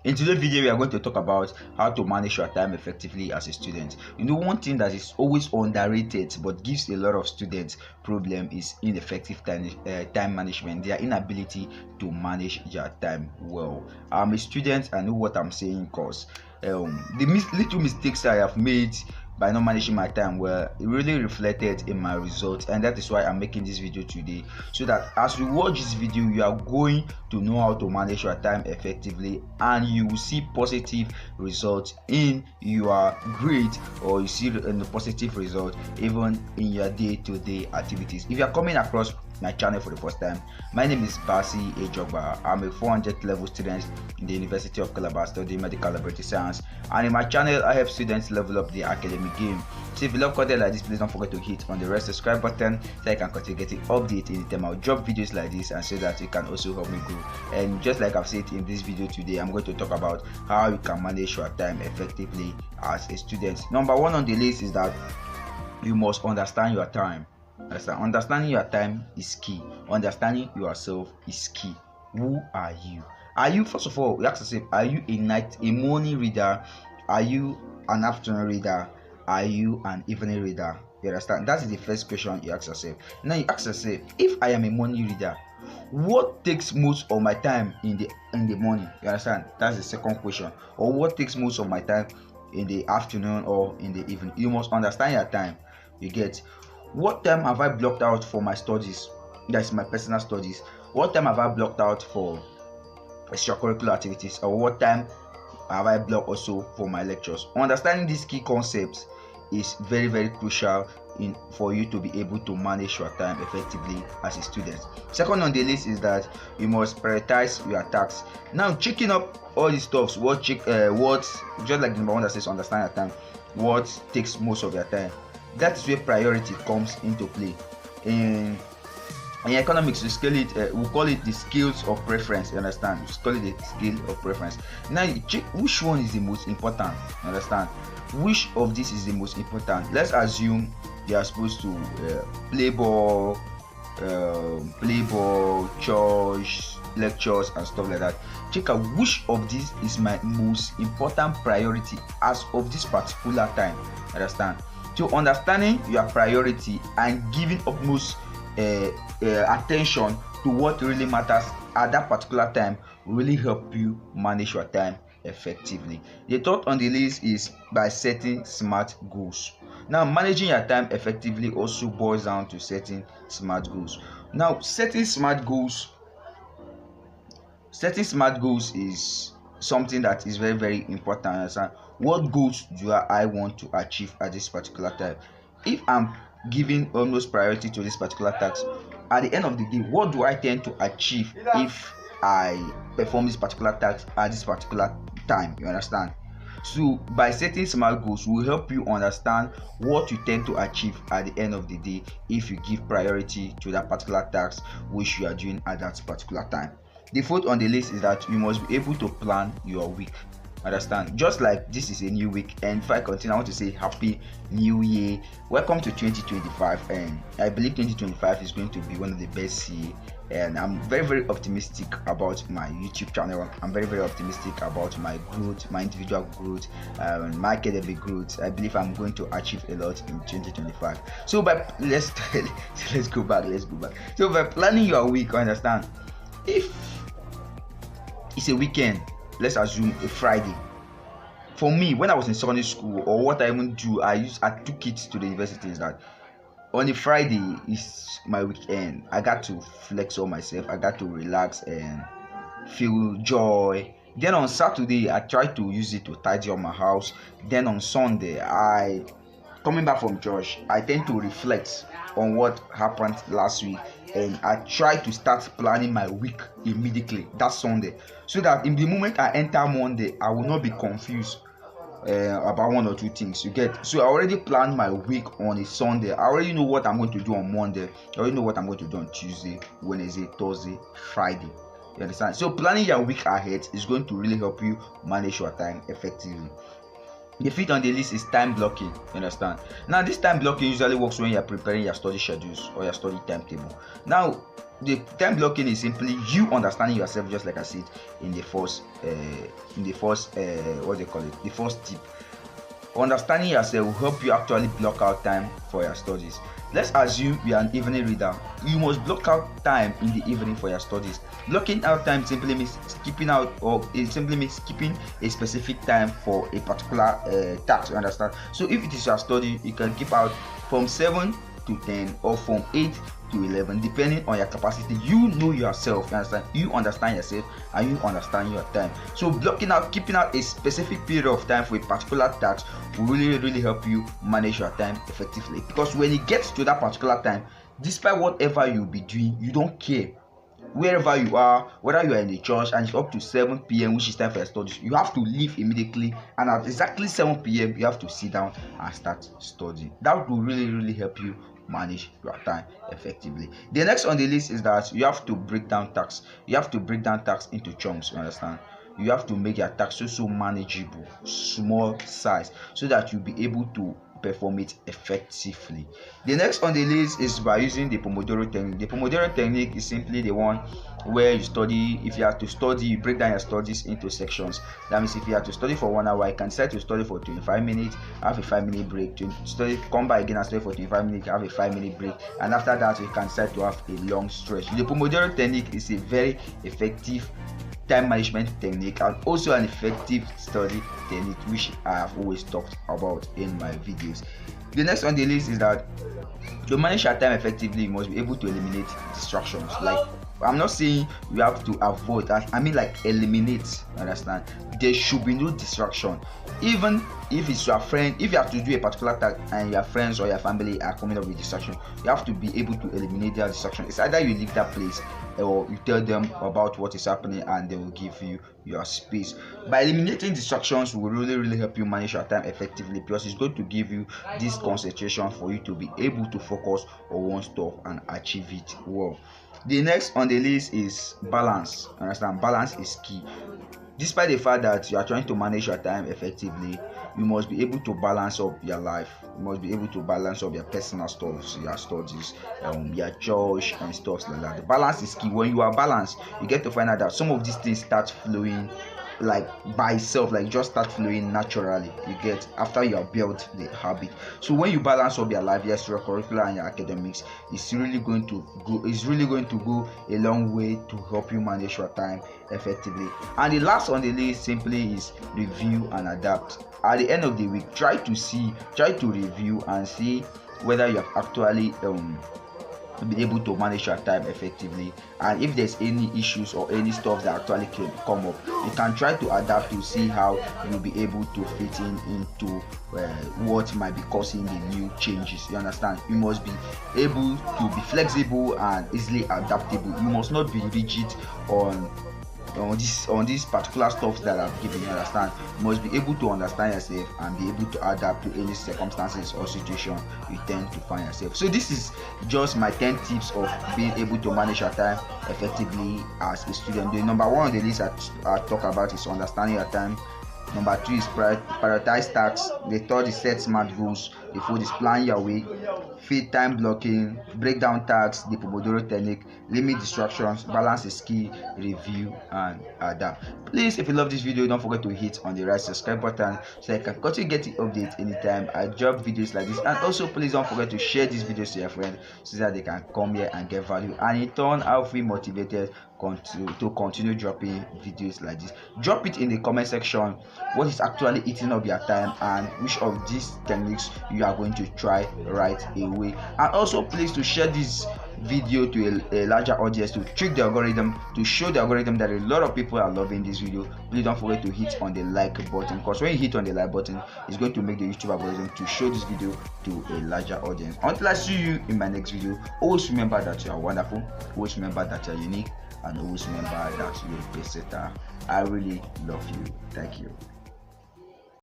In today's video, we are going to talk about how to manage your time effectively as a student. You know, one thing that is always underrated but gives a lot of students problem is ineffective time management, their inability to manage their time well. I'm a student, I know what I'm saying, because the little mistakes I have made by not managing my time well, it really reflected in my results, and that is why I'm making this video today, so that as you watch this video you are going to know how to manage your time effectively, and you will see positive results in your grade, or you see the positive result even in your day-to-day activities. If you are coming across my channel for the first time, my name is Basi Ejogba. I'm a 400 level student in the University of Calabar studying medical laboratory science, and in my channel I help students level up their academic game. So if you love content like this, please don't forget to hit on the red subscribe button so I can continue getting updates anytime I'll drop videos like this, and so that you can also help me grow. And just like I've said in this video today, I'm going to talk about how you can manage your time effectively as a student. Number one on the list is that you must understand your time. Understanding your time is key. Understanding yourself is key. Who are you? Are you, first of all, you ask yourself, are you a morning reader? Are you an afternoon reader? Are you an evening reader? You understand? That's the first question you ask yourself. Now you ask yourself, if I am a morning reader, what takes most of my time in the morning? You understand? That's the second question. Or what takes most of my time in the afternoon or in the evening? You must understand your time. You get, what time have I blocked out for my studies? That's my personal studies. What time have I blocked out for extracurricular activities? Or what time have I blocked also for my lectures? Understanding these key concepts is very crucial for you to be able to manage your time effectively as a student. Second on the list is that you must prioritize your tasks. Now, checking up all these stuffs, what just like the number one that says understand your time, what takes most of your time, that is where priority comes into play. In economics, we call it the skills of preference. You understand? We call it the skill of preference. Now you check which one is the most important. You understand? Which of this is the most important? Let's assume you are supposed to play ball, church, lectures and stuff like that. Check out which of these is my most important priority as of this particular time. Understand? So understanding your priority and giving utmost attention to what really matters at that particular time will really help you manage your time effectively. The third on the list is by setting smart goals. Now, managing your time effectively also boils down to setting smart goals. Now, setting smart goals is something that is very important. What goals do I want to achieve at this particular time? If I'm giving almost priority to this particular task, at the end of the day, what do I tend to achieve if I perform this particular task at this particular time? You understand? So by setting smart goals will help you understand what you tend to achieve at the end of the day if you give priority to that particular task which you are doing at that particular time. The fourth on the list is that you must be able to plan your week. Understand? Just like this is a new week, and if I continue, I want to say happy new year, welcome to 2025, and I believe 2025 is going to be one of the best years, and I'm very optimistic about my YouTube channel. I'm very optimistic about my growth, my individual growth, my academic growth. I believe I'm going to achieve a lot in 2025. So let's go back. So by planning your week, understand, if it's a weekend, let's assume a Friday. For me, when I was in secondary school, or what I even do, I took it to the university, is that on a Friday is my weekend. I got to flex on myself, I got to relax and feel joy. Then on Saturday, I try to use it to tidy up my house. Then on Sunday, coming back from church, I tend to reflect on what happened last week, and I try to start planning my week immediately that Sunday, so that in the moment I enter Monday, I will not be confused about one or two things. You get? So I already planned my week on a Sunday. I already know what I'm going to do on Monday. I already know what I'm going to do on Tuesday, Wednesday, Thursday, Friday. You understand? So planning your week ahead is going to really help you manage your time effectively. The fifth on the list is time blocking. You understand? Now, this time blocking usually works when you are preparing your study schedules or your study timetable. Now, the time blocking is simply you understanding yourself, just like I said in the first what they call it, the first tip. Understanding yourself will help you actually block out time for your studies. Let's assume you are an evening reader. You must block out time in the evening for your studies. Blocking out time simply means skipping out, or it simply means skipping a specific time for a particular task. You understand? So if it is your study, you can keep out from 7 to 10 or from 8 to 11, depending on your capacity. You know yourself, you understand? You understand yourself and you understand your time. So blocking out, keeping out a specific period of time for a particular task will really help you manage your time effectively, because when it gets to that particular time, despite whatever you'll be doing, you don't care. Wherever you are, whether you are in the church and it's up to 7 p.m, which is time for your studies, you have to leave immediately, and at exactly 7 p.m, you have to sit down and start studying. That will really help you manage your time effectively. The next on the list is that you have to break down tasks. You have to break down tasks into chunks. You understand? You have to make your tasks so manageable, small size, so that you'll be able to perform it effectively. The next on the list is by using the Pomodoro technique. The Pomodoro technique is simply the one where you study. If you have to study, you break down your studies into sections. That means if you have to study for 1 hour, you can decide to study for 25 minutes, have a 5-minute break, to study, come back again and study for 25 minutes, have a 5-minute break, and after that you can decide to have a long stretch. The Pomodoro technique is a very effective time management technique and also an effective study technique, which I have always talked about in my videos. The next on the list is that to manage your time effectively, you must be able to eliminate distractions. Like, I'm not saying you have to avoid that, I mean like eliminate. Understand? There should be no distraction. Even if it's your friend, if you have to do a particular task and your friends or your family are coming up with distraction, you have to be able to eliminate their distraction. It's either you leave that place or you tell them about what is happening and they will give you your space. By eliminating distractions will really help you manage your time effectively, because it's going to give you this concentration for you to be able to focus on one stuff and achieve it well. The next on the list is balance. Understand? Balance is key. Despite the fact that you are trying to manage your time effectively, you must be able to balance up your life. You must be able to balance up your personal stuff, your studies, your church and stuff like that. The balance is key. When you are balanced, you get to find out that some of these things start flowing like by itself, like just start flowing naturally. You get, after you have built the habit. So when you balance up your life, yes, your curricular and your academics, it's really going to go a long way to help you manage your time effectively. And the last on the list simply is review and adapt. At the end of the week, try to review and see whether you have actually be able to manage your time effectively, and if there's any issues or any stuff that actually can come up, you can try to adapt to see how you'll be able to fit into what might be causing the new changes. You understand? You must be able to be flexible and easily adaptable. You must not be rigid on this particular stuff that I've given. You understand? You must be able to understand yourself and be able to adapt to any circumstances or situation you tend to find yourself. So this is just my 10 tips of being able to manage your time effectively as a student. The number one on the list I talk about is understanding your time. Number 2 is prioritize tasks. The third is set smart goals. The fourth is plan your week. Fit time blocking, break down tasks, the Pomodoro technique, limit distractions, balance is key, review and adapt. Please, if you love this video, don't forget to hit on the right subscribe button so you can continue getting updates anytime I drop videos like this. And also, please don't forget to share these videos to your friends so that they can come here and get value, and in turn I'll feel motivated to continue dropping videos like this. Drop it in the comment section what is actually eating up your time and which of these techniques you are going to try right away. And also, please to share this video to a larger audience, to trick the algorithm, to show the algorithm that a lot of people are loving this video. Please don't forget to hit on the like button, because when you hit on the like button, it's going to make the YouTube algorithm to show this video to a larger audience. Until I see you in my next video, always remember that you are wonderful, always remember that you are unique, and always remember that you're a best setter. I really love you. Thank you.